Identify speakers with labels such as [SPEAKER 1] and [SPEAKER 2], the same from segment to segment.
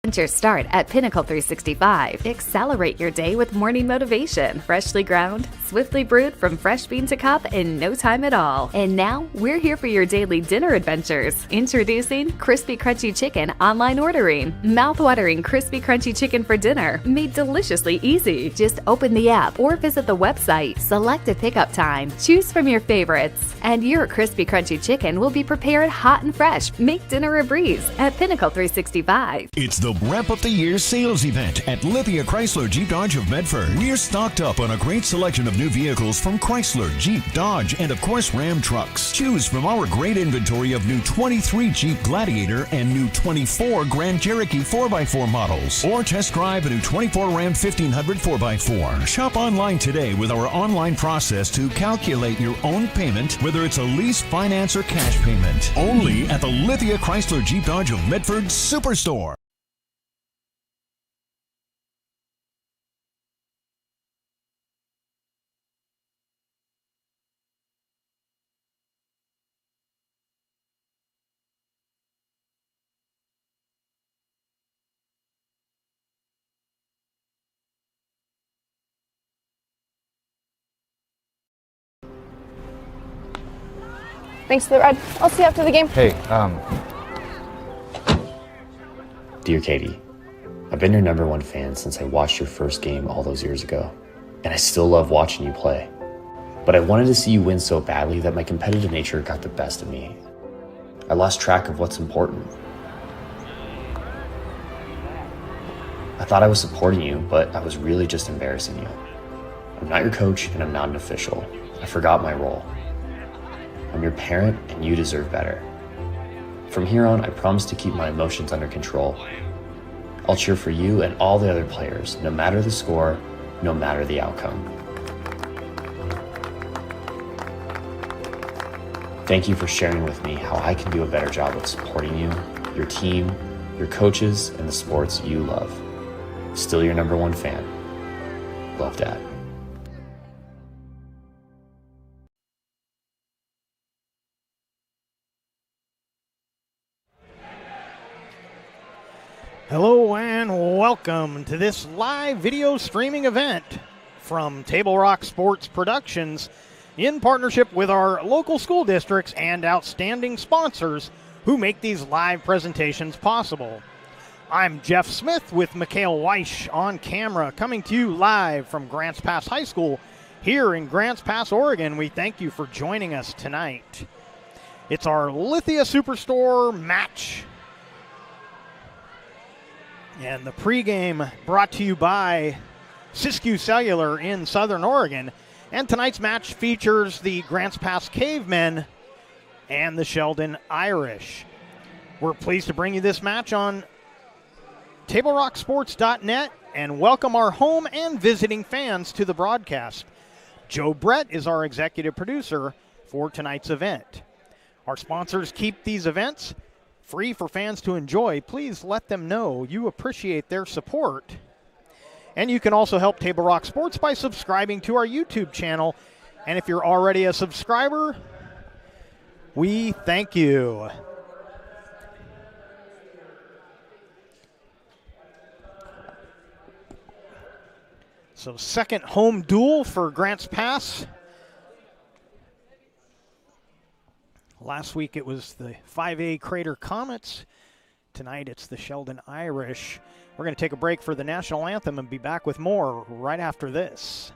[SPEAKER 1] Adventures start at Pinnacle 365. Accelerate your day with morning motivation. Freshly ground, swiftly brewed from fresh bean to cup in no time at all. And now, we're here for your daily dinner adventures. Introducing Crispy Crunchy Chicken online ordering. Mouth-watering Crispy Crunchy Chicken for dinner, made deliciously easy. Just open the app or visit the website. Select a pickup time. Choose from your favorites. And your Crispy Crunchy Chicken will be prepared hot and fresh. Make dinner a breeze at Pinnacle 365.
[SPEAKER 2] It's the Wrap Up the Year sales event at Lithia Chrysler Jeep Dodge of Medford. We're stocked up on a great selection of new vehicles from Chrysler, Jeep, Dodge, and of course Ram trucks. Choose from our great inventory of new 23 Jeep Gladiator and new 24 Grand Cherokee 4x4 models. Or test drive a new 24 Ram 1500 4x4. Shop online today with our online process to calculate your own payment, whether it's a lease, finance, or cash payment. Only at the Lithia Chrysler Jeep Dodge of Medford Superstore.
[SPEAKER 3] Thanks for the ride. I'll see you after the game.
[SPEAKER 4] Hey,
[SPEAKER 5] Dear Katie, I've been your #1 fan since I watched your first game all those years ago, and I still love watching you play. But I wanted to see you win so badly that my competitive nature got the best of me. I lost track of what's important. I thought I was supporting you, but I was really just embarrassing you. I'm not your coach, and I'm not an official. I forgot my role. I'm your parent, and you deserve better. From here on, I promise to keep my emotions under control. I'll cheer for you and all the other players, no matter the score, no matter the outcome. Thank you for sharing with me how I can do a better job of supporting you, your team, your coaches, and the sports you love. Still your #1 fan. Love, Dad.
[SPEAKER 6] Hello and welcome to this live video streaming event from Table Rock Sports Productions in partnership with our local school districts and outstanding sponsors who make these live presentations possible. I'm Jeff Smith with Mikhail Weish on camera, coming to you live from Grants Pass High School here in Grants Pass, Oregon. We thank you for joining us tonight. It's our Lithia Superstore match. And the pregame brought to you by Siskiyou Cellular in Southern Oregon. And tonight's match features the Grants Pass Cavemen and the Sheldon Irish. We're pleased to bring you this match on TableRockSports.net and welcome our home and visiting fans to the broadcast. Joe Brett is our executive producer for tonight's event. Our sponsors keep these events free for fans to enjoy. Please let them know you appreciate their support. And you can also help Table Rock Sports by subscribing to our YouTube channel. And if you're already a subscriber, we thank you. So second home duel for Grants Pass. Last week it was the 5A Crater Comets. Tonight it's the Sheldon Irish. We're going to take a break for the national anthem and be back with more right after this.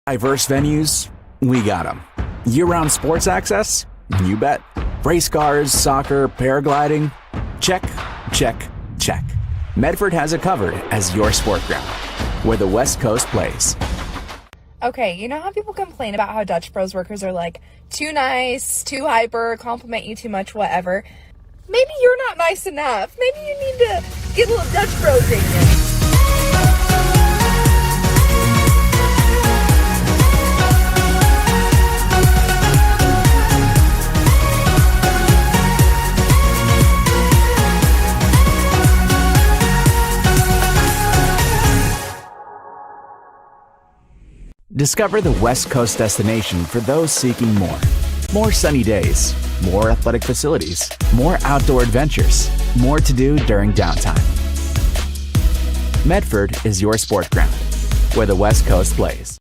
[SPEAKER 7] Diverse venues, we got them. Year-round sports access? You bet. Race cars, soccer, paragliding? Check, check, check. Medford has it covered as your sport ground, where the West Coast plays.
[SPEAKER 3] Okay, you know how people complain about how Dutch Bros workers are like too nice, too hyper, compliment you too much, whatever. Maybe you're not nice enough. Maybe you need to get a little Dutch Bro treatment.
[SPEAKER 7] Discover the West Coast destination for those seeking more. More sunny days, more athletic facilities, more outdoor adventures, more to do during downtime. Medford is your sport ground, where the West Coast plays.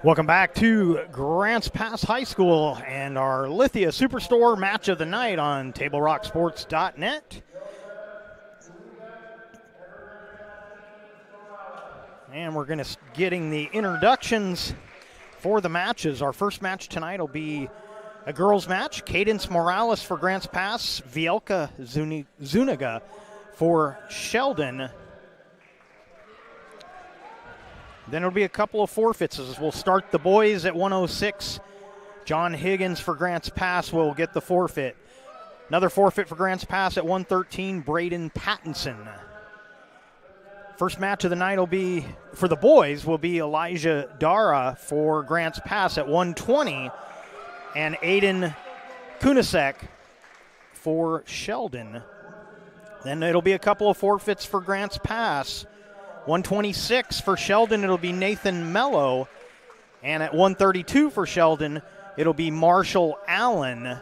[SPEAKER 6] Welcome back to Grants Pass High School and our Lithia Superstore match of the night on TableRockSports.net. And we're going to getting the introductions for the matches. Our first match tonight will be a girls match. Cadence Morales for Grants Pass, Vielka Zuniga for Sheldon. Then it'll be a couple of forfeits as we'll start the boys at 106. John Higgins for Grants Pass will get the forfeit. Another forfeit for Grants Pass at 113, Braden Pattinson. First match of the night will be, for the boys, will be Elijah Dara for Grants Pass at 120, and Aiden Kunasek for Sheldon. Then it'll be a couple of forfeits for Grants Pass. 126 for Sheldon, it'll be Nathan Mello. And at 132 for Sheldon, it'll be Marshall Allen.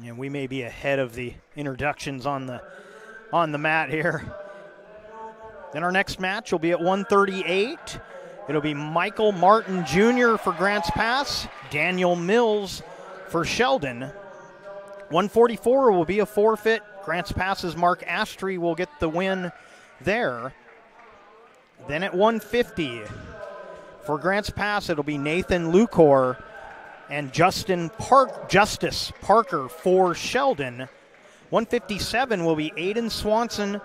[SPEAKER 6] And we may be ahead of the introductions on the mat here. Then our next match will be at 138. It'll be Michael Martin Jr. for Grants Pass, Daniel Mills for Sheldon. 144 will be a forfeit. Grants Pass's Mark Astry will get the win there. Then at 150, for Grants Pass, it'll be Nathan Lucor and Justice Parker for Sheldon. 157 will be Aiden Swanson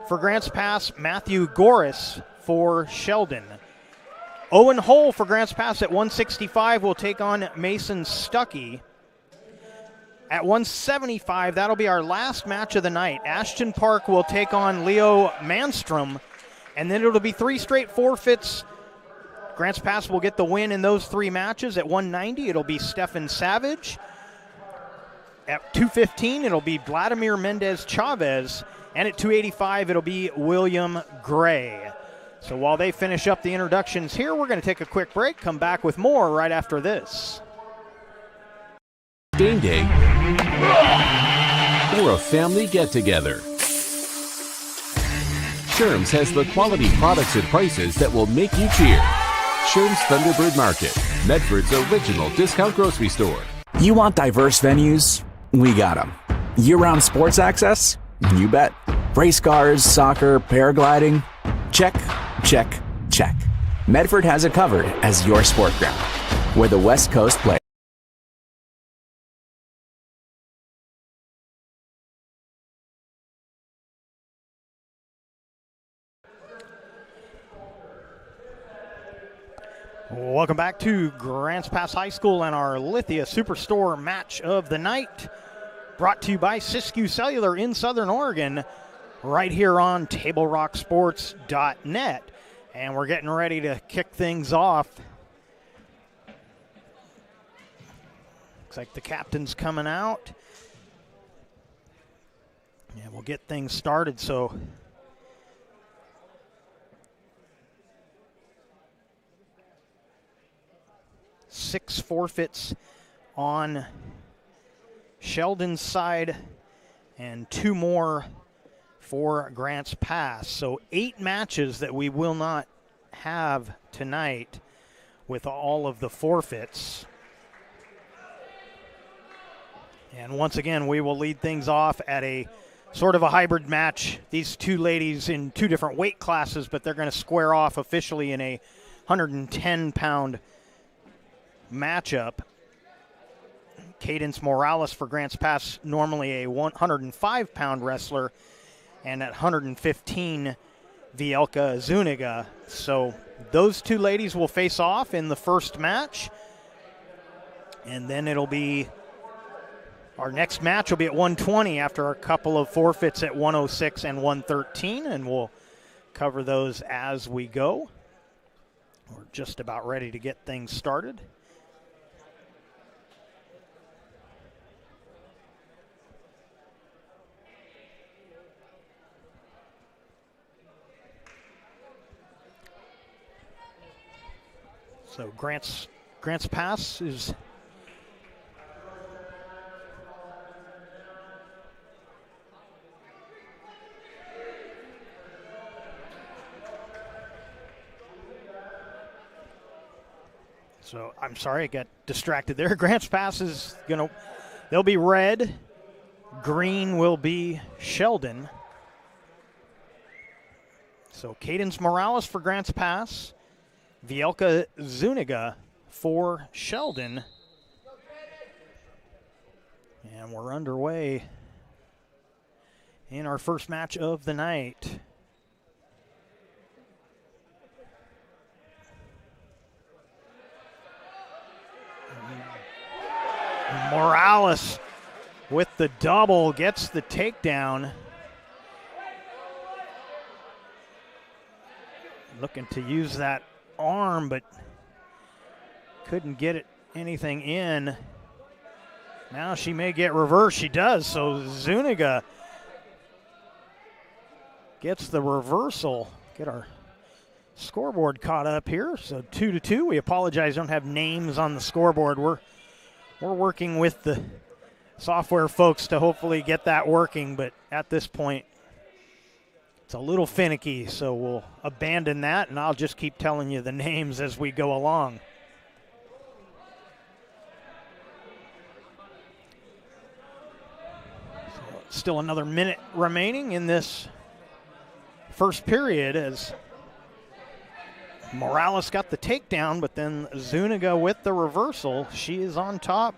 [SPEAKER 6] for Grants Pass, Matthew Goris for Sheldon. Owen Hull for Grants Pass at 165 will take on Mason Stuckey. At 175, that'll be our last match of the night. Ashton Park will take on Leo Manstrom. And then it'll be three straight forfeits. Grants Pass will get the win in those three matches. At 190, it'll be Stefan Savage. At 215, it'll be Vladimir Mendez Chavez. And at 285, it'll be William Gray. So while they finish up the introductions here, we're going to take a quick break, come back with more right after this.
[SPEAKER 4] Game day or a family get-together. Sherm's has the quality products and prices that will make you cheer. Sherm's Thunderbird Market, Medford's original discount grocery store.
[SPEAKER 7] You want diverse venues? We got them. Year-round sports access? You bet. Race cars, soccer, paragliding? Check, check, check. Medford has it covered as your sport ground, where the West Coast plays.
[SPEAKER 6] Welcome back to Grants Pass High School and our Lithia Superstore match of the night. Brought to you by Siskiyou Cellular in Southern Oregon, right here on TableRockSports.net. And we're getting ready to kick things off. Looks like the captain's coming out. And we'll get things started. So 6 forfeits on Sheldon's side and 2 more for Grants Pass. So 8 matches that we will not have tonight with all of the forfeits. And once again, we will lead things off at a sort of a hybrid match. These two ladies in 2 different weight classes, but they're going to square off officially in a 110-pound matchup. Cadence Morales for Grants Pass, normally a 105-pound wrestler, and at 115, Vielka Zuniga. So those 2 ladies will face off in the first match, and then it'll be Our next match will be at 120 after a couple of forfeits at 106 and 113, and we'll cover those as we go. We're just about ready to get things started. So Grant's pass is so I'm sorry, I got distracted there. Grant's pass is they'll be red. Green will be Sheldon. So Cadence Morales for Grant's pass. Vielka Zuniga for Sheldon. And we're underway in our first match of the night. Morales with the double gets the takedown. Looking to use that arm, but couldn't get anything in. Now she may get reversed. She does. So Zuniga gets the reversal. Get our scoreboard caught up here. So 2-2. We apologize, don't have names on the scoreboard. We're working with the software folks to hopefully get that working, but at this point it's a little finicky, so we'll abandon that, and I'll just keep telling you the names as we go along. So still another minute remaining in this first period as Morales got the takedown, but then Zuniga with the reversal. She is on top,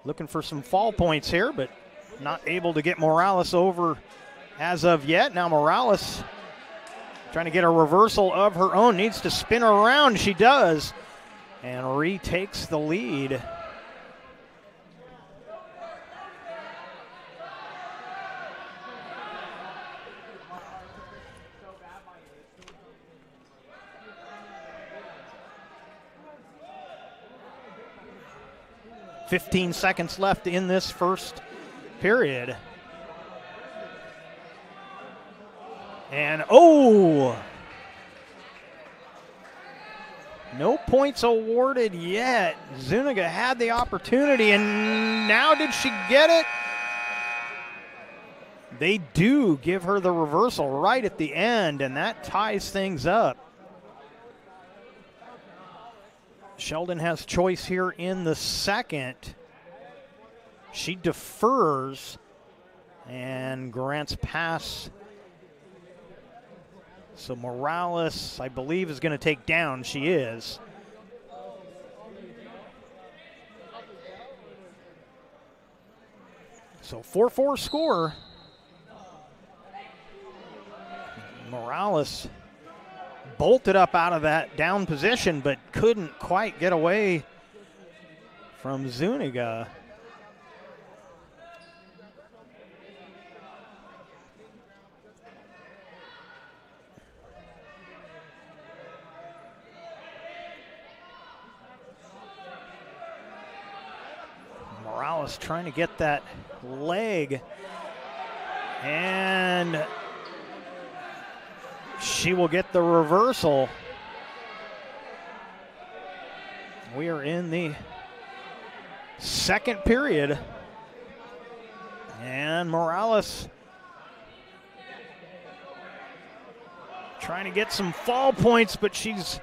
[SPEAKER 6] looking for some fall points here, but not able to get Morales over as of yet. Now Morales trying to get a reversal of her own, needs to spin her around. She does, and retakes the lead. "15 seconds left in this first period. And no points awarded yet. Zuniga had the opportunity, and now did she get it? They do give her the reversal right at the end, and that ties things up. Sheldon has choice here in the second. She defers, and Grant's pass. So Morales, I believe, is going to take down. She is. So 4-4 score. Morales bolted up out of that down position, but couldn't quite get away from Zuniga. Morales trying to get that leg, and she will get the reversal. We are in the second period, and Morales trying to get some fall points, but she's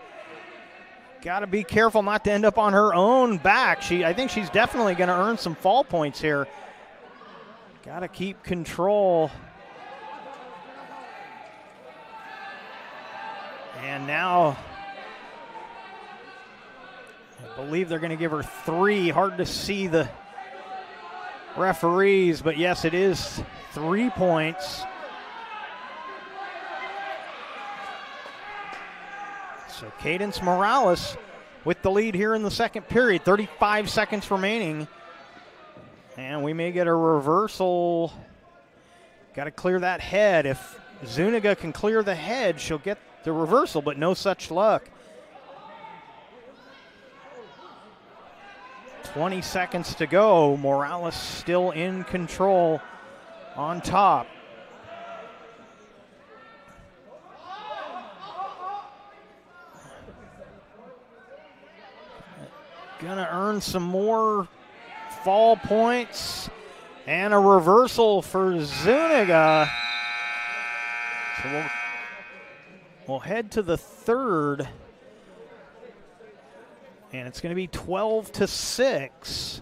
[SPEAKER 6] got to be careful not to end up on her own back. I think she's definitely going to earn some fall points here. Got to keep control. And now I believe they're going to give her 3. Hard to see the referees, but yes, it is 3 points. So Cadence Morales with the lead here in the second period. 35 seconds remaining. And we may get a reversal. Got to clear that head. If Zuniga can clear the head, she'll get the reversal, but no such luck. 20 seconds to go. Morales still in control on top. Gonna earn some more fall points and a reversal for Zuniga. So we'll head to the third, and it's going to be 12-6.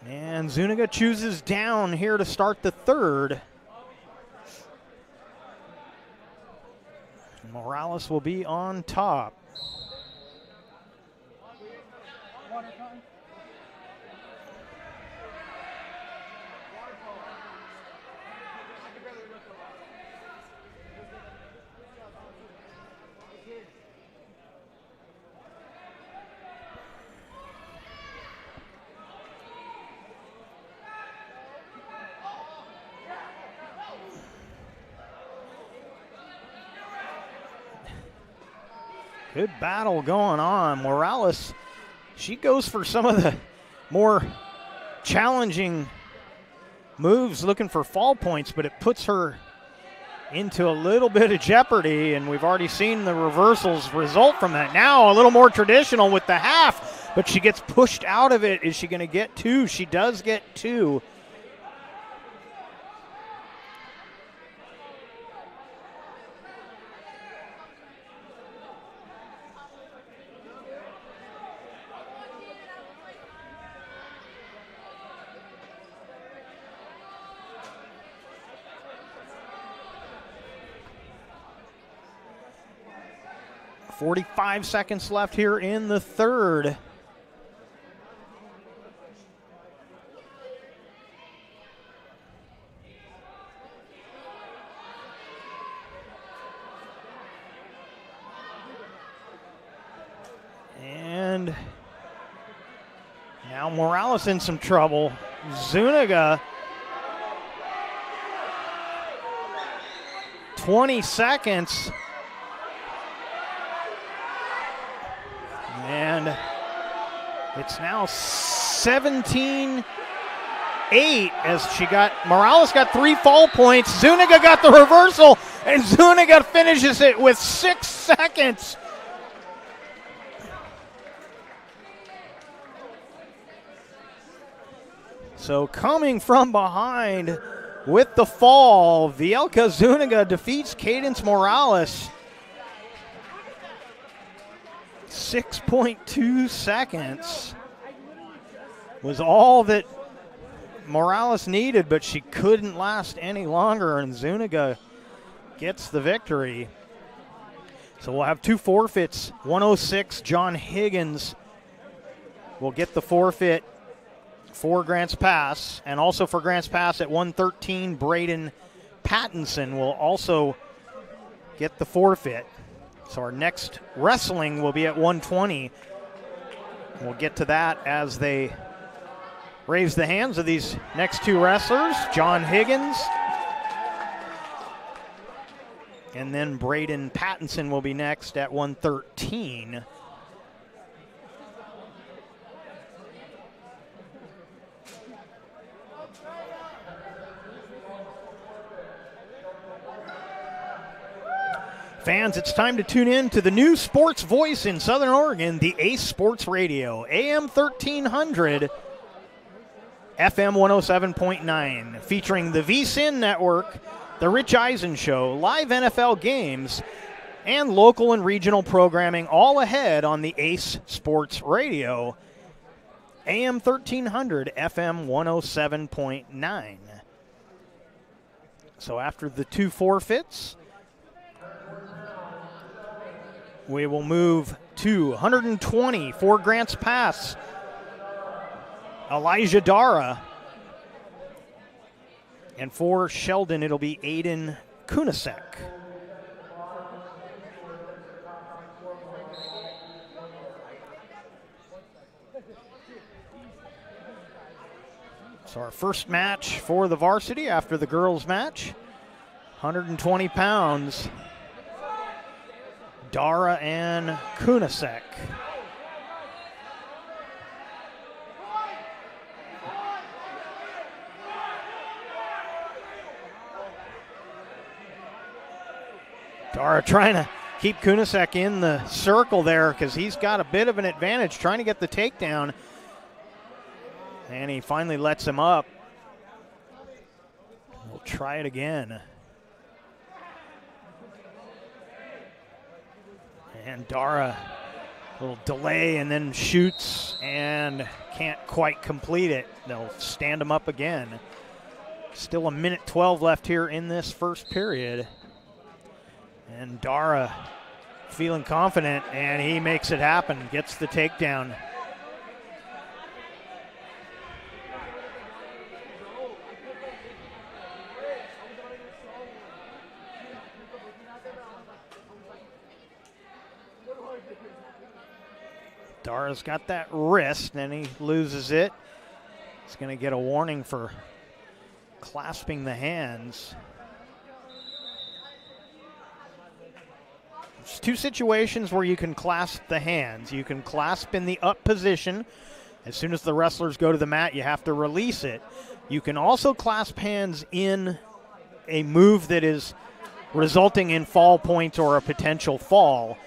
[SPEAKER 6] And Zuniga chooses down here to start the third. Morales will be on top. Good battle going on. Morales, she goes for some of the more challenging moves, looking for fall points, but it puts her into a little bit of jeopardy, and we've already seen the reversals result from that. Now a little more traditional with the half, but she gets pushed out of it. Is she going to get two? She does get two. .45 seconds left here in the third. And now Morales in some trouble. Zuniga, 20 seconds. And it's now 17-8 as Morales got 3 fall points. Zuniga got the reversal, and Zuniga finishes it with 6 seconds. So coming from behind with the fall, Vielka Zuniga defeats Cadence Morales. 6.2 seconds was all that Morales needed, but she couldn't last any longer, and Zuniga gets the victory. So we'll have 2 forfeits. 106, John Higgins will get the forfeit for Grants Pass, and also for Grants Pass at 113, Braden Pattinson will also get the forfeit. So our next wrestling will be at 120. We'll get to that as they raise the hands of these next 2 wrestlers, John Higgins, and then Braden Pattinson will be next at 113. Fans, it's time to tune in to the new sports voice in Southern Oregon, the Ace Sports Radio, AM 1300, FM 107.9, featuring the VSIN Network, The Rich Eisen Show, live NFL games, and local and regional programming all ahead on the Ace Sports Radio, AM 1300, FM 107.9. So after the 2 forfeits, we will move to 120 for Grants Pass. Elijah Dara. And for Sheldon, it'll be Aiden Kunasek. So our first match for the varsity after the girls match. 120 pounds. Dara and Kunasek. Dara trying to keep Kunasek in the circle there because he's got a bit of an advantage trying to get the takedown. And he finally lets him up. We'll try it again. And Dara, a little delay and then shoots and can't quite complete it. They'll stand him up again. Still 1:12 left here in this first period. And Dara feeling confident, and he makes it happen, gets the takedown. Dara's got that wrist, and he loses it. He's going to get a warning for clasping the hands. There's two situations where you can clasp the hands. You can clasp in the up position. As soon as the wrestlers go to the mat, you have to release it. You can also clasp hands in a move that is resulting in fall points or a potential fall.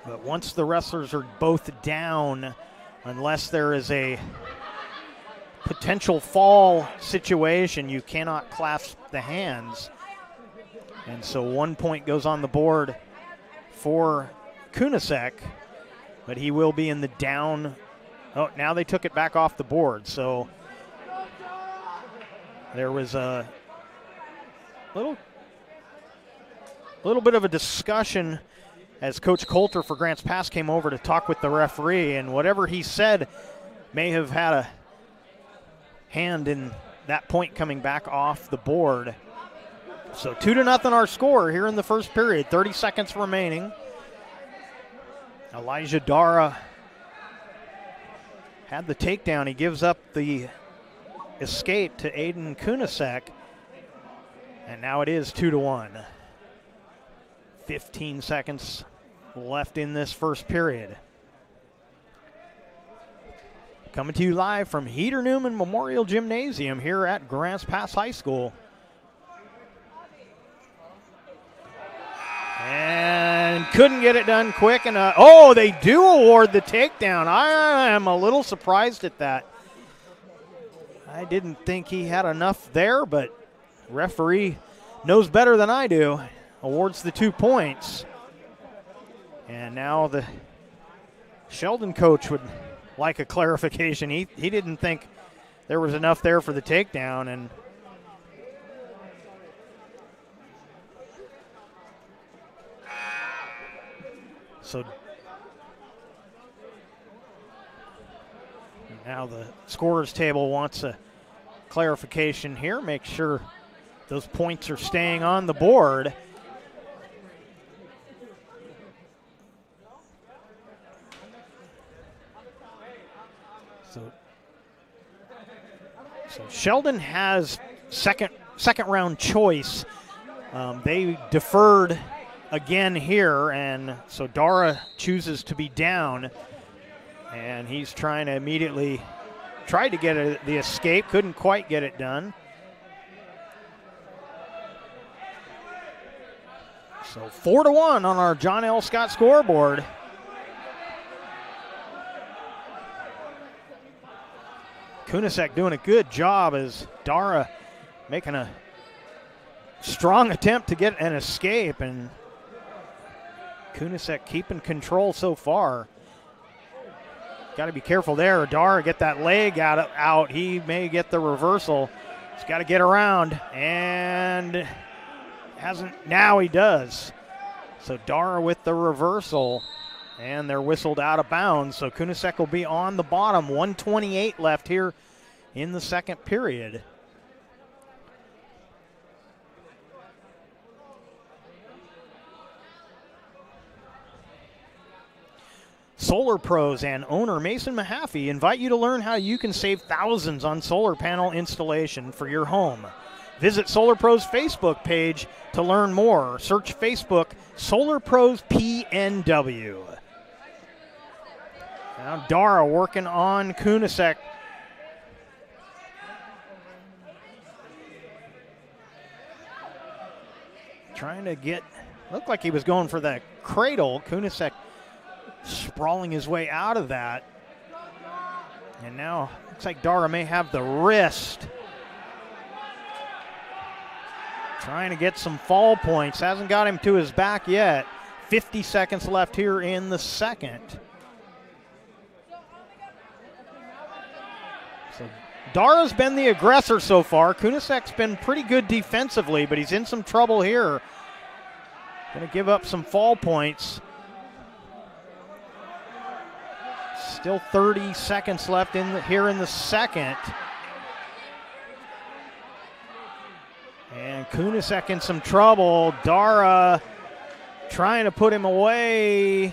[SPEAKER 6] But once the wrestlers are both down, unless there is a potential fall situation, you cannot clasp the hands. And so 1 point goes on the board for Kunasek, but he will be in the down. Oh, now they took it back off the board. So there was a little bit of a discussion as Coach Coulter for Grants Pass came over to talk with the referee, and whatever he said may have had a hand in that point coming back off the board. So 2-0 our score here in the first period, 30 seconds remaining. Elijah Dara had the takedown. He gives up the escape to Aiden Kunasek, and now it is 2-1. 15 seconds left in this first period. Coming to you live from Heater Newman Memorial Gymnasium here at Grants Pass High School. And couldn't get it done quick enough. Oh, they do award the takedown. I am a little surprised at that. I didn't think he had enough there, but referee knows better than I do. Awards the 2 points. And now the Sheldon coach would like a clarification. He didn't think there was enough there for the takedown. And so now the scorers table wants a clarification here. Make sure those points are staying on the board. So Sheldon has second round choice. They deferred again here, and so Dara chooses to be down, and he's trying to immediately try to get the escape, couldn't quite get it done. So 4-1 on our John L. Scott scoreboard. Kunasek doing a good job as Dara making a strong attempt to get an escape, and Kunasek keeping control so far. Got to be careful there. Dara get that leg out. He may get the reversal. He's got to get around, and hasn't. Now he does. So Dara with the reversal. And they're whistled out of bounds, so Kunasek will be on the bottom. 1:28 left here in the second period. Solar Pros and owner Mason Mahaffey invite you to learn how you can save thousands on solar panel installation for your home. Visit Solar Pros Facebook page to learn more. Search Facebook Solar Pros PNW. Now Dara working on Kunasek. Trying to get, looked like he was going for that cradle. Kunasek sprawling his way out of that. And now looks like Dara may have the wrist. Trying to get some fall points. Hasn't got him to his back yet. 50 seconds left here in the second. So Dara's been the aggressor so far. Kunasek's been pretty good defensively, but he's in some trouble here. Going to give up some fall points. Still 30 seconds left here in the second. And Kunasek in some trouble. Dara trying to put him away.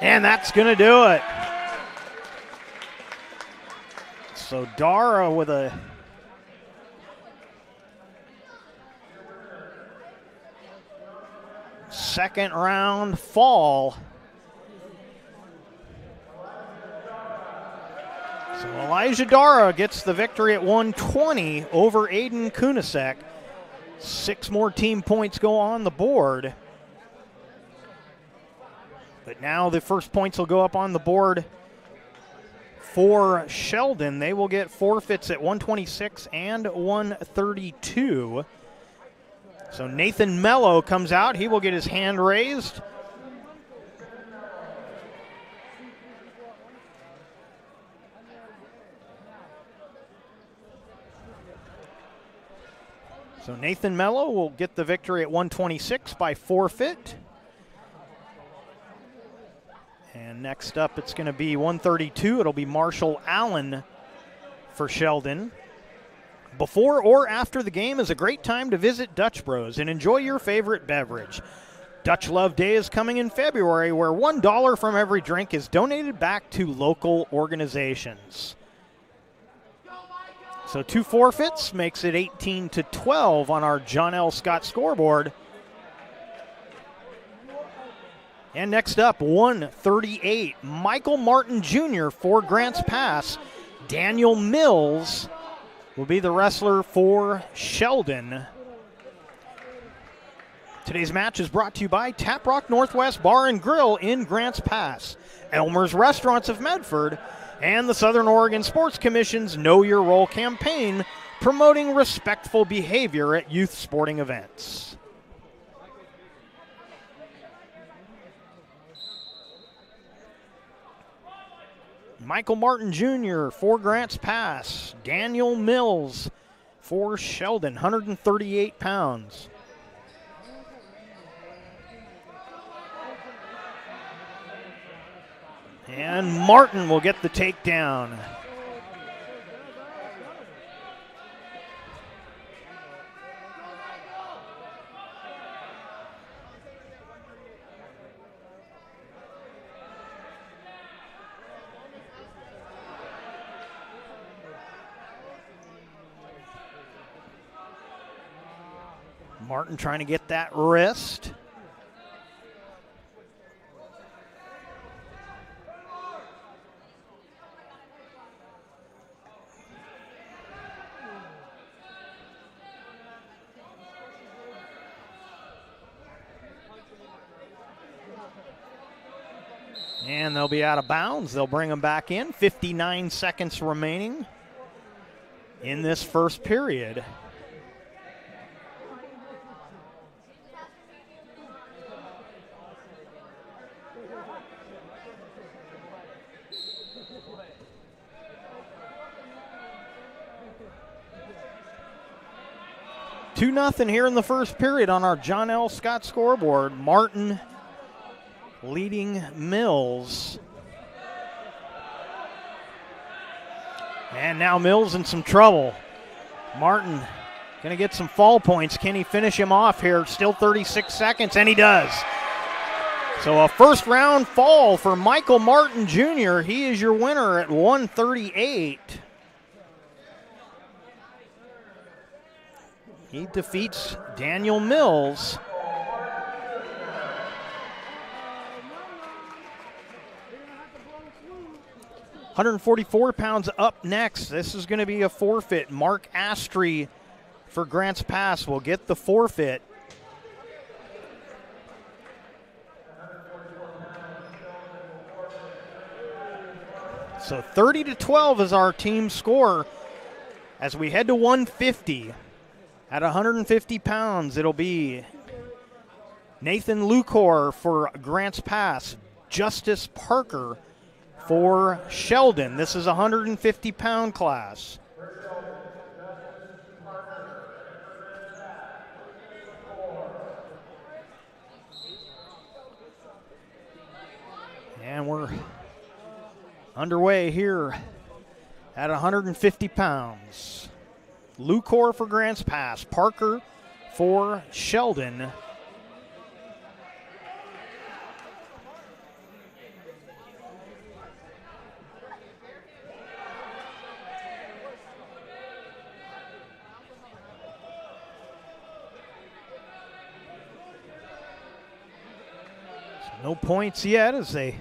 [SPEAKER 6] And that's going to do it. So Dara with a second round fall. So Elijah Dara gets the victory at 120 over Aiden Kunasek. 6 more team points go on the board. But now the first points will go up on the board for Sheldon. They will get forfeits at 126 and 132. So Nathan Mello comes out. He will get his hand raised. So Nathan Mello will get the victory at 126 by forfeit. And next up, it's going to be 132. It'll be Marshall Allen for Sheldon. Before or after the game is a great time to visit Dutch Bros and enjoy your favorite beverage. Dutch Love Day is coming in February, where $1 from every drink is donated back to local organizations. So 2 forfeits makes it 18-12 on our John L. Scott scoreboard. And next up, 138, Michael Martin Jr. for Grants Pass. Daniel Mills will be the wrestler for Sheldon. Today's match is brought to you by Tap Rock Northwest Bar and Grill in Grants Pass, Elmer's Restaurants of Medford, and the Southern Oregon Sports Commission's Know Your Role campaign, promoting respectful behavior at youth sporting events. Michael Martin Jr. for Grants Pass. Daniel Mills for Sheldon, 138 pounds. And Martin will get the takedown. Martin trying to get that wrist. And they'll be out of bounds. They'll bring them back in. 59 seconds remaining in this first period. Two nothing here in the first period on our John L. Scott scoreboard. Martin leading Mills. And now Mills in some trouble. Martin Going to get some fall points. Can he finish him off here? Still 36 seconds, and he does. So a first round fall for Michael Martin Jr. He is your winner at 138. He defeats Daniel Mills. £144 up next. This is going to be a forfeit. Mark Astry for Grants Pass will get the forfeit. So 30-12 is our team score as we head to 150. At 150 pounds, it'll be Nathan Lucor for Grants Pass, Justice Parker for Sheldon. This is a 150-pound class. And we're underway here at 150 pounds. Lucor for Grants Pass, Parker for Sheldon. No points yet as they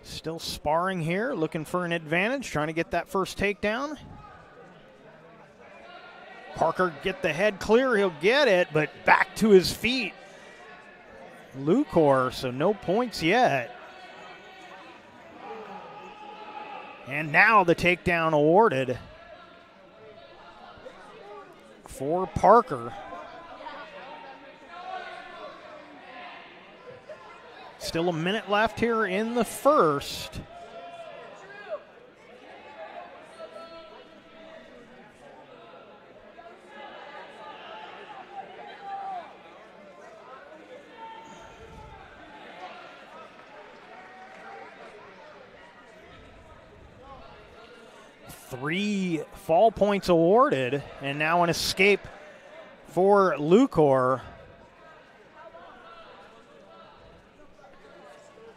[SPEAKER 6] still sparring here, looking for an advantage, trying to get that first takedown. Parker get the head clear, he'll get it, but back to his feet. Lucor, so no points yet. And now the takedown awarded for Parker. Still a minute left here in the first. Three fall points awarded, and now an escape for Lucor.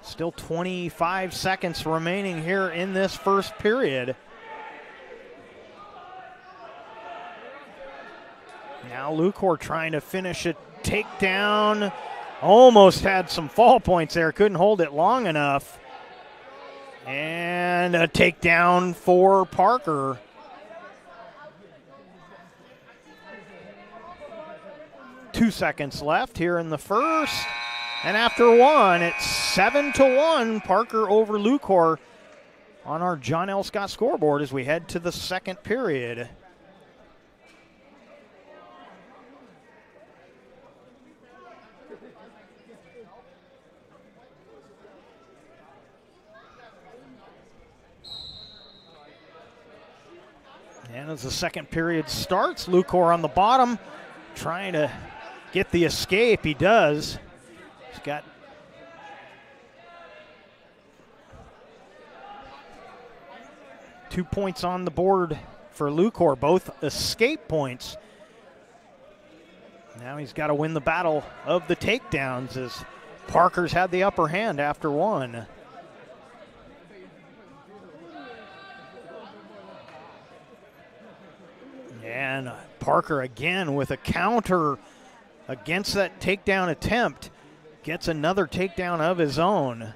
[SPEAKER 6] Still 25 seconds remaining here in this first period. Now Lucor trying to finish a takedown. Almost had some fall points there, couldn't hold it long enough. And a takedown for Parker. Two seconds left here in the first. And after one, it's 7-1, Parker over Lucor on our John L. Scott scoreboard as we head to the second period. And as the second period starts, Lucor on the bottom trying to get the escape. He does. He's got two points on the board for Lucor, both escape points. Now he's got to win the battle of the takedowns as Parker's had the upper hand after one. And Parker again with a counter against that takedown attempt. Gets another takedown of his own.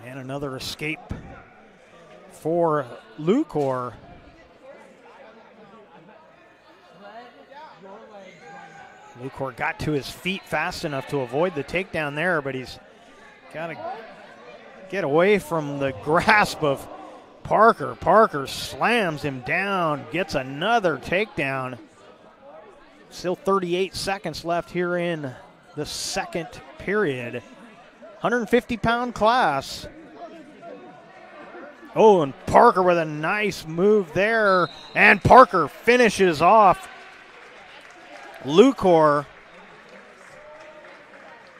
[SPEAKER 6] And another escape for Lucor. Lucor got to his feet fast enough to avoid the takedown there, but he's got to get away from the grasp of Parker. Parker slams him down, gets another takedown. Still 38 seconds left here in the second period. 150-pound class. Oh, and Parker with a nice move there. And Parker finishes off Lucor.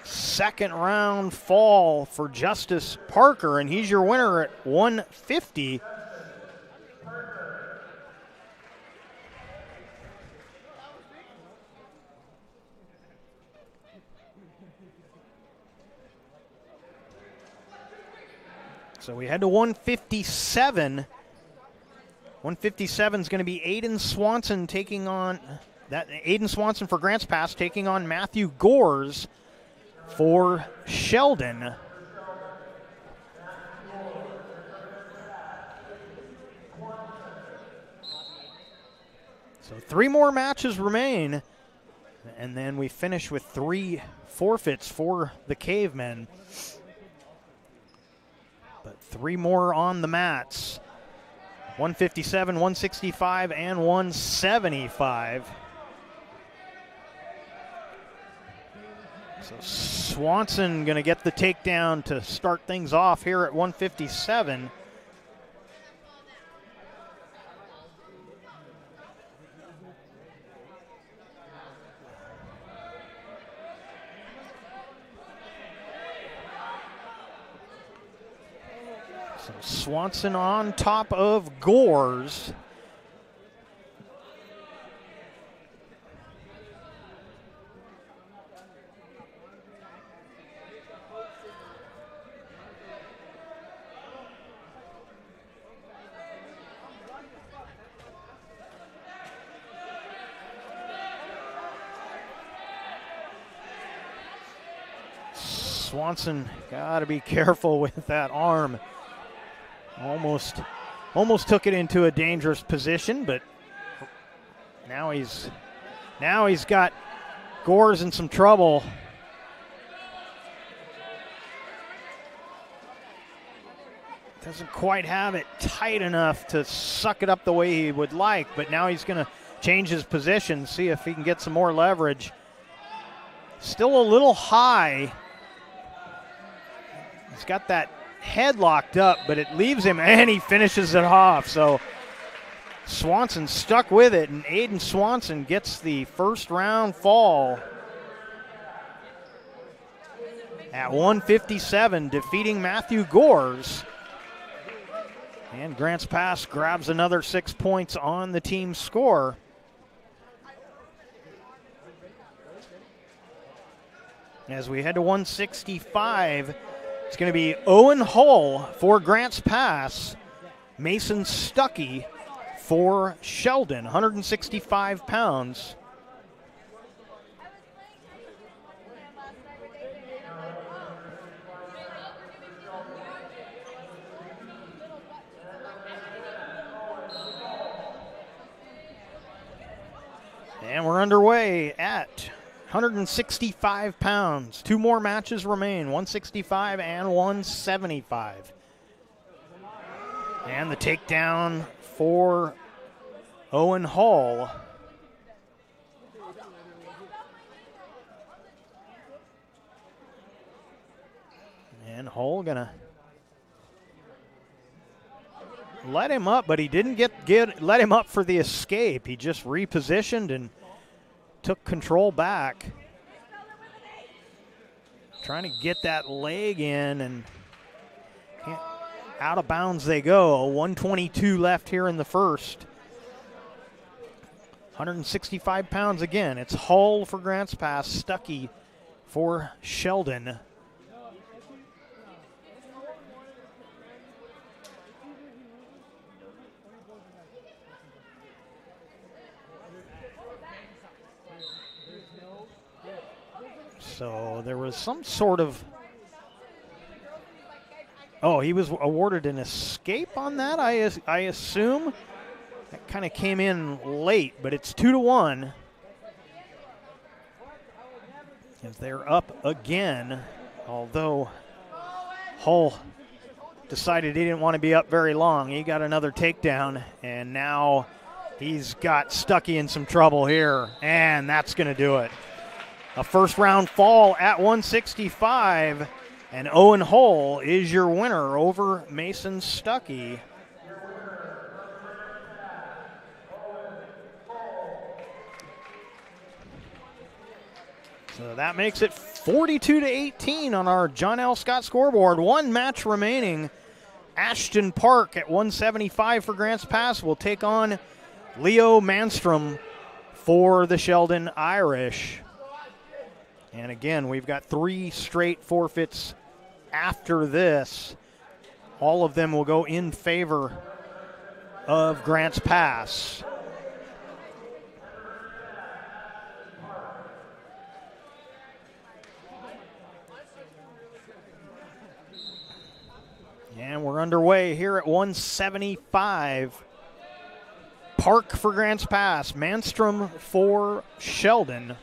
[SPEAKER 6] Second round fall for Justice Parker, and he's your winner at 150. So we head to 157. 157 is going to be Aiden Swanson taking on that. Aiden Swanson for Grants Pass taking on Matthew Gores for Sheldon. So 3 more matches remain, and then we finish with 3 forfeits for the Cavemen. But 3 more on the mats. 157, 165, and 175. So Swanson going to get the takedown to start things off here at 157. So Swanson on top of Gores. Swanson got to be careful with that arm. Almost took it into a dangerous position, but now he's got Gores in some trouble. Doesn't quite have it tight enough to suck it up the way he would like, but now he's going to change his position, see if he can get some more leverage. Still a little high. He's got that head locked up, but it leaves him, and he finishes it off. So Swanson stuck with it, and Aiden Swanson gets the first round fall at 157, defeating Matthew Gores. And Grants Pass grabs another 6 points on the team score. As we head to 165, it's going to be Owen Hull for Grants Pass, Mason Stuckey for Sheldon, 165 pounds. And we're underway at 165 pounds. 2 more matches remain, 165 and 175. And the takedown for Owen Hull. And Hull gonna let him up, but he didn't let him up for the escape. He just repositioned and took control back. Trying to get that leg in, and out of bounds they go. 122 left here in the first. 165 pounds again. It's Hull for Grants Pass, Stuckey for Sheldon. So there was some sort of, he was awarded an escape on that, I assume. That kind of came in late, but it's 2-1. As they're up again, although Hull decided he didn't want to be up very long. He got another takedown, and now he's got Stuckey in some trouble here, and that's going to do it. A first round fall at 165 And Owen Hull is your winner over Mason Stuckey. So that makes it 42-18 on our John L. Scott scoreboard. One match remaining. Ashton Park at 175 for Grants Pass will take on Leo Manstrom for the Sheldon Irish. And again, we've got 3 straight forfeits after this. All of them will go in favor of Grants Pass. And we're underway here at 175. Park for Grants Pass, Manstrom for Sheldon.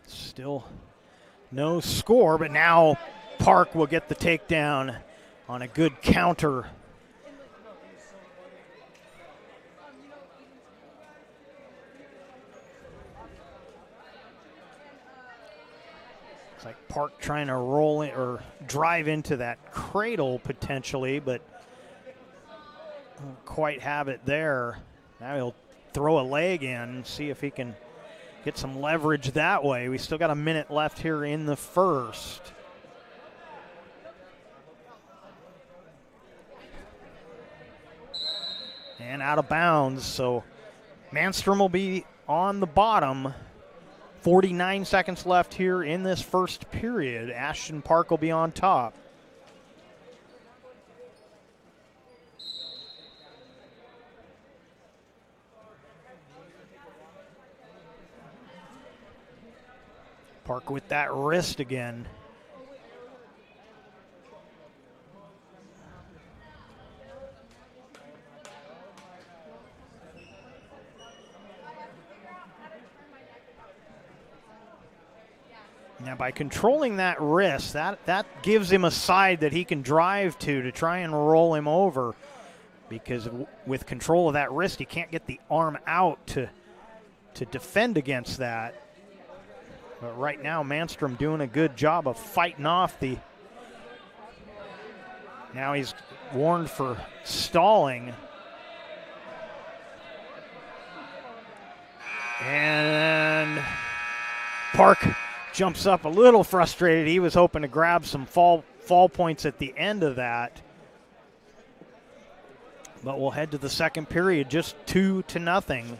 [SPEAKER 6] Still no score, but now Park will get the takedown on a good counter. Looks like Park trying to roll in or drive into that cradle potentially, but don't quite have it there. Now he'll throw a leg in, see if he can get some leverage that way. We still got a minute left here in the first. And out of bounds, so Manstrom will be on the bottom. 49 seconds left here in this first period. Ashton Park will be on top. Park with that wrist again. Now by controlling that wrist, that gives him a side that he can drive to try and roll him over, because with control of that wrist, he can't get the arm out to defend against that. But right now, Manstrom doing a good job of fighting off the... Now he's warned for stalling. And Park jumps up a little frustrated. He was hoping to grab some fall points at the end of that. But we'll head to the second period, just 2-0.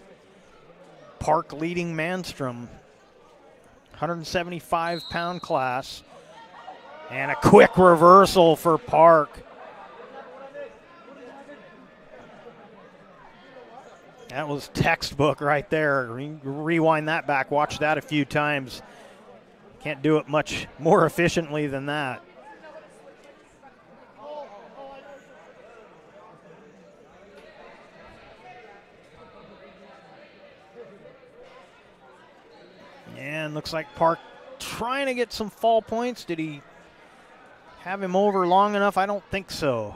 [SPEAKER 6] Park leading Manstrom. 175-pound class. And a quick reversal for Park. That was textbook right there. Rewind that back, watch that a few times. Can't do it much more efficiently than that. And looks like Park trying to get some fall points. Did he have him over long enough? I don't think so.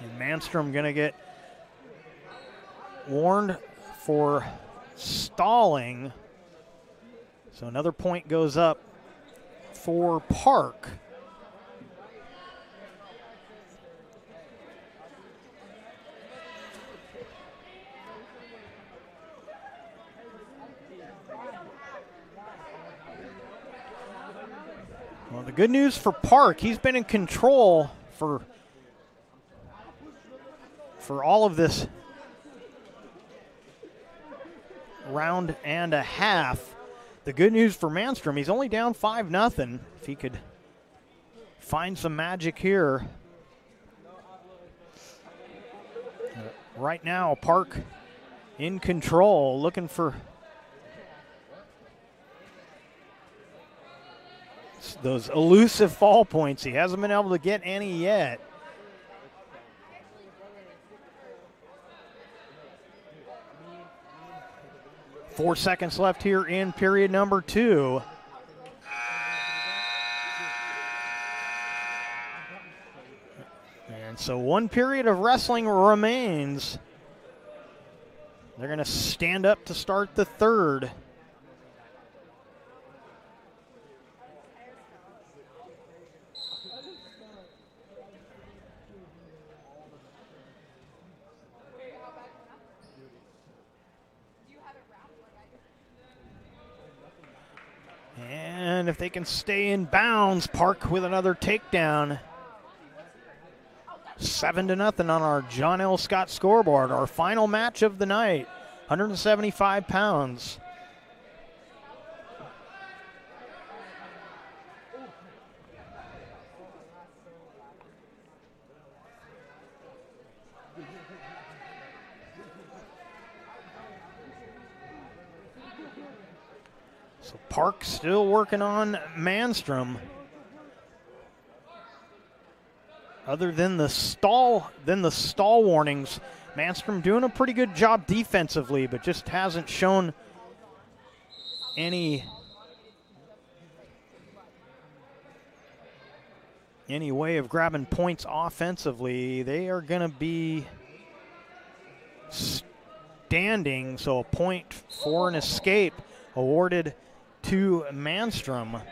[SPEAKER 6] And Manstrom going to get warned for stalling. So another point goes up for Park. Well, the good news for Park, he's been in control for all of this round and a half. The good news for Manstrom, he's only down 5-0. If he could find some magic here. Right now, Park in control, looking for those elusive fall points. He hasn't been able to get any yet. Four seconds left here in period number 2. And so 1 period of wrestling remains. They're going to stand up to start the 3rd. And if they can stay in bounds, Park with another takedown. 7-0 on our John L. Scott scoreboard. Our final match of the night, 175 pounds. So Park still working on Manstrom. Other than the stall warnings, Manstrom doing a pretty good job defensively, but just hasn't shown any way of grabbing points offensively. They are going to be standing, so a point for an escape awarded to Manstrom.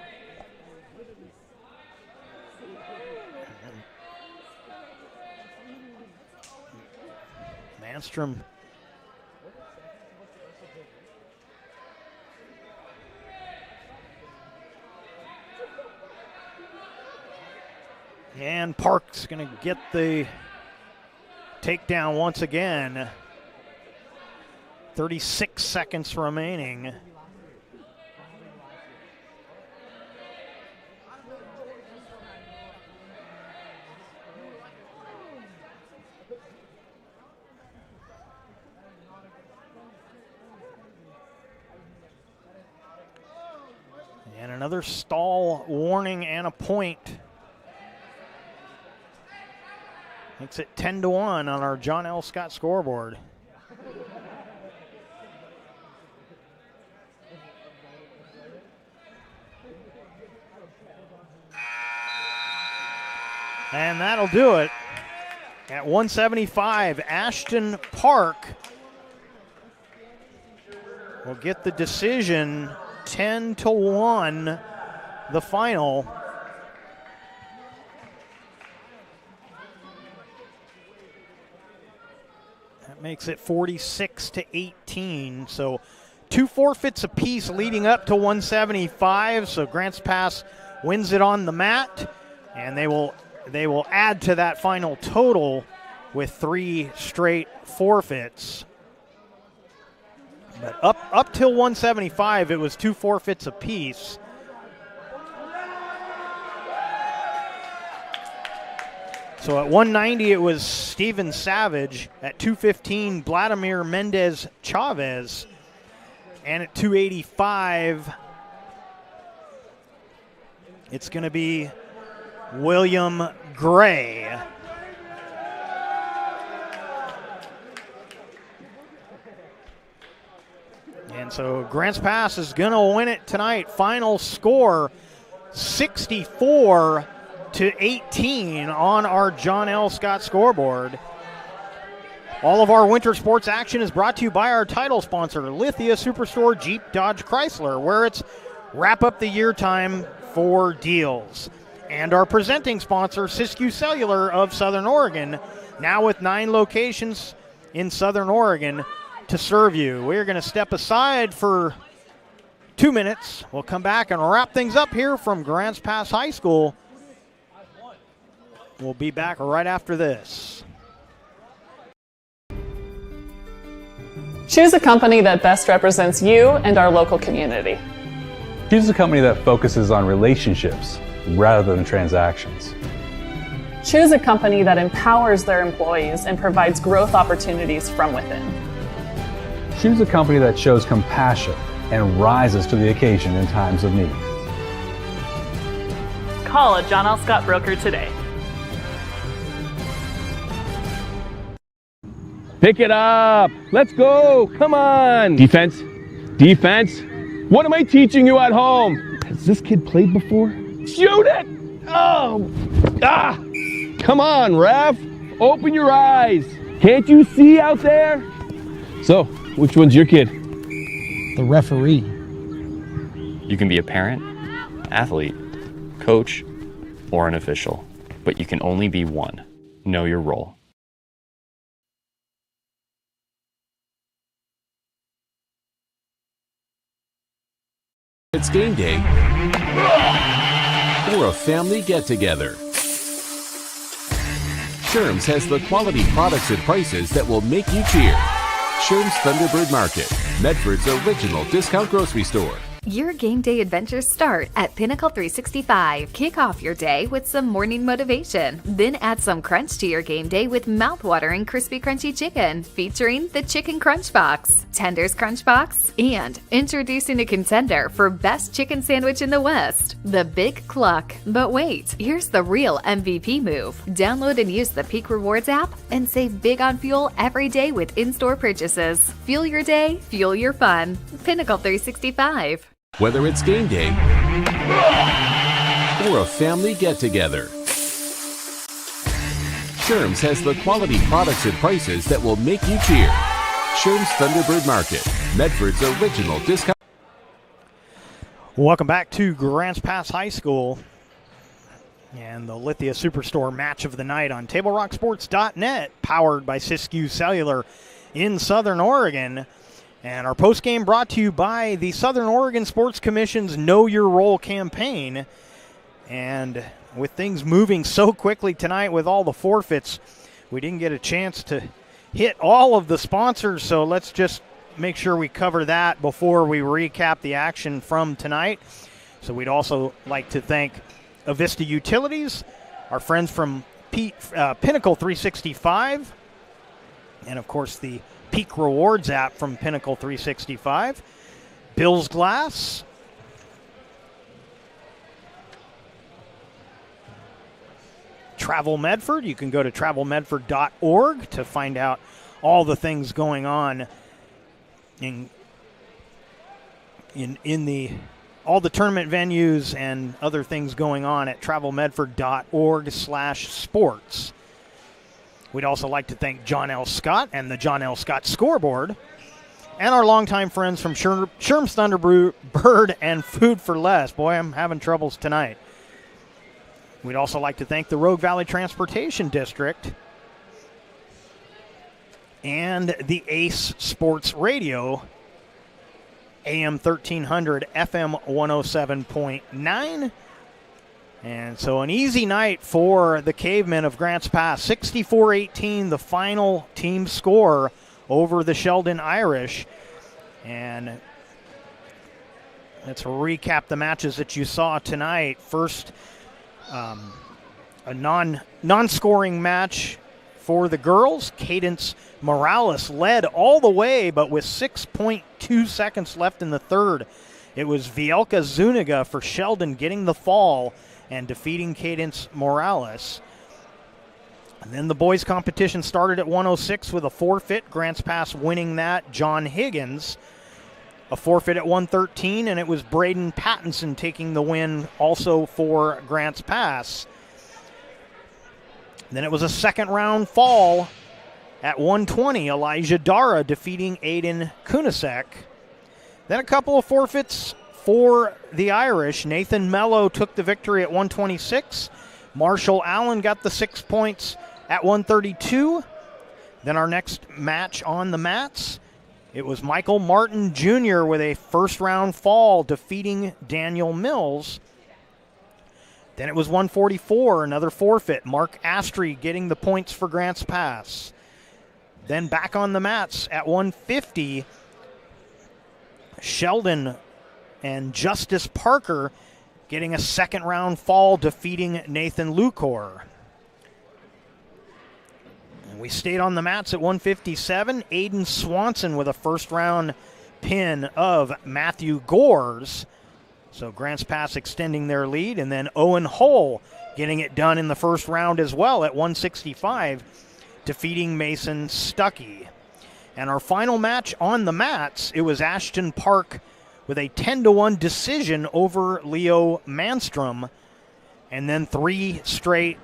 [SPEAKER 6] Manstrom and Park's going to get the takedown once again. 36 seconds remaining. And another stall warning and a point. Makes it 10-1 on our John L. Scott scoreboard. And that'll do it. At 175, Ashton Park will get the decision. 10-1, the final. That makes it 46-18. So 2 forfeits apiece leading up to 175. So Grants Pass wins it on the mat, and they will add to that final total with 3 straight forfeits. But up till 175, it was 2 forfeits apiece. So at 190, it was Steven Savage. At 215, Vladimir Mendez Chavez. And at 285, it's going to be William Gray. And so Grants Pass is going to win it tonight. Final score, 64-18 on our John L. Scott scoreboard. All of our winter sports action is brought to you by our title sponsor, Lithia Superstore Jeep Dodge Chrysler, where it's wrap up the year time for deals. And our presenting sponsor, Siskiyou Cellular of Southern Oregon, now with 9 locations in Southern Oregon to serve you. We're going to step aside for 2 minutes. We'll come back and wrap things up here from Grants Pass High School. We'll be back right after this.
[SPEAKER 8] Choose a company that best represents you and our local community.
[SPEAKER 9] Choose a company that focuses on relationships rather than transactions.
[SPEAKER 8] Choose a company that empowers their employees and provides growth opportunities from within.
[SPEAKER 9] Choose a company that shows compassion and rises to the occasion in times of need.
[SPEAKER 8] Call a John L. Scott broker today.
[SPEAKER 10] Pick it up. Let's go. Come on. Defense. Defense. What am I teaching you at home? Has this kid played before? Shoot it. Oh. Ah. Come on, ref. Open your eyes. Can't you see out there? So, which one's your kid?
[SPEAKER 11] The referee.
[SPEAKER 5] You can be a parent, athlete, coach, or an official, but you can only be one. Know your role.
[SPEAKER 4] It's game day or a family get-together. Sherm's has the quality products and prices that will make you cheer. Sherm's Thunderbird Market, Medford's original discount grocery store.
[SPEAKER 1] Your game day adventures start at Pinnacle 365. Kick off your day with some morning motivation. Then add some crunch to your game day with mouth-watering crispy crunchy chicken, featuring the Chicken Crunch Box, Tender's Crunch Box, and introducing a contender for best chicken sandwich in the West, the Big Cluck. But wait, here's the real MVP move. Download and use the Peak Rewards app and save big on fuel every day with in-store purchases. Fuel your day, fuel your fun. Pinnacle 365.
[SPEAKER 4] Whether it's game day or a family get-together, Sherm's has the quality products and prices that will make you cheer. Sherm's Thunderbird Market, Medford's original discount.
[SPEAKER 6] Welcome back to Grants Pass High School and the Lithia Superstore match of the night on TableRockSports.net, powered by Siskiyou Cellular in Southern Oregon. And our postgame brought to you by the Southern Oregon Sports Commission's Know Your Role campaign. And with things moving so quickly tonight with all the forfeits, we didn't get a chance to hit all of the sponsors, so let's just make sure we cover that before we recap the action from tonight. So we'd also like to thank Avista Utilities, our friends from Pinnacle 365, and of course the Peak Rewards app from Pinnacle 365, Bill's Glass, Travel Medford. You can go to travelmedford.org to find out all the things going on in all the tournament venues and other things going on at travelmedford.org/sports. We'd also like to thank John L. Scott and the John L. Scott Scoreboard, and our longtime friends from Sherm's Thunderbird and Food for Less. Boy, I'm having troubles tonight. We'd also like to thank the Rogue Valley Transportation District and the Ace Sports Radio, AM 1300, FM 107.9. And so an easy night for the Cavemen of Grants Pass. 64-18, the final team score over the Sheldon Irish. And let's recap the matches that you saw tonight. First, a non-scoring match for the girls. Cadence Morales led all the way, but with 6.2 seconds left in the third, it was Vielka Zuniga for Sheldon getting the fall and defeating Cadence Morales. And then the boys' competition started at 106 with a forfeit. Grants Pass winning that. John Higgins, a forfeit at 113, and it was Braden Pattinson taking the win also for Grants Pass. Then it was a second-round fall at 120. Elijah Dara defeating Aiden Kunasek. Then a couple of forfeits for the Irish. Nathan Mello took the victory at 126. Marshall Allen got the 6 points at 132. Then our next match on the mats, it was Michael Martin Jr. with a first-round fall defeating Daniel Mills. Then it was 144, another forfeit. Mark Astry getting the points for Grants Pass. Then back on the mats at 150, Sheldon and Justice Parker getting a second-round fall defeating Nathan Lucor. And we stayed on the mats at 157. Aiden Swanson with a first-round pin of Matthew Gores. So Grants Pass extending their lead, and then Owen Hull getting it done in the first round as well at 165, defeating Mason Stuckey. And our final match on the mats, it was Ashton Park with a 10-1 decision over Leo Manstrom, and then 3 straight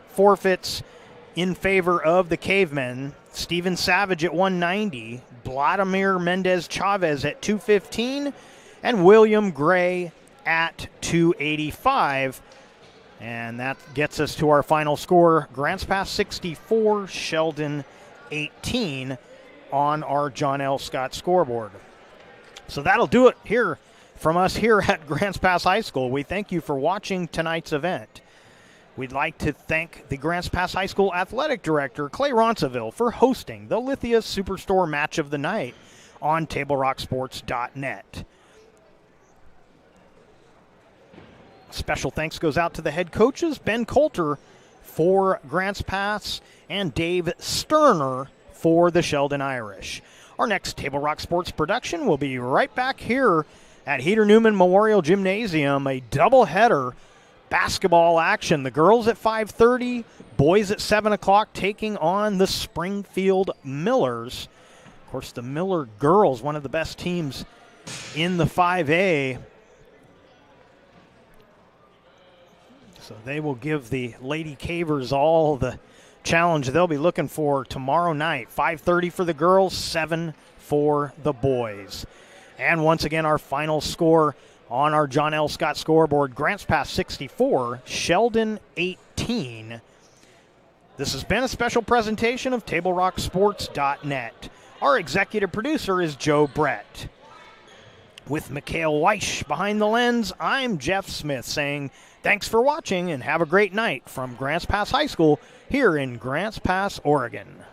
[SPEAKER 6] forfeits in favor of the Cavemen. Steven Savage at 190, Vladimir Mendez Chavez at 215, and William Gray at 285. And that gets us to our final score. Grants Pass 64, Sheldon 18 on our John L. Scott scoreboard. So that'll do it here from us here at Grants Pass High School. We thank you for watching tonight's event. We'd like to thank the Grants Pass High School Athletic Director, Clay Ronceville, for hosting the Lithia Superstore Match of the Night on TableRockSports.net. Special thanks goes out to the head coaches, Ben Coulter for Grants Pass and Dave Sterner for the Sheldon Irish. Our next Table Rock Sports production will be right back here at Heater Newman Memorial Gymnasium, a doubleheader basketball action. The girls at 5:30, boys at 7 o'clock, taking on the Springfield Millers. Of course, the Miller girls, one of the best teams in the 5A. So they will give the Lady Cavers all the challenge they'll be looking for tomorrow night. 5:30 for the girls, 7 for the boys. And once again, our final score on our John L. Scott scoreboard, Grants Pass 64, Sheldon 18. This has been a special presentation of TableRockSports.net. Our executive producer is Joe Brett. With Mikhail Weish behind the lens, I'm Jeff Smith saying thanks for watching and have a great night from Grants Pass High School here in Grants Pass, Oregon.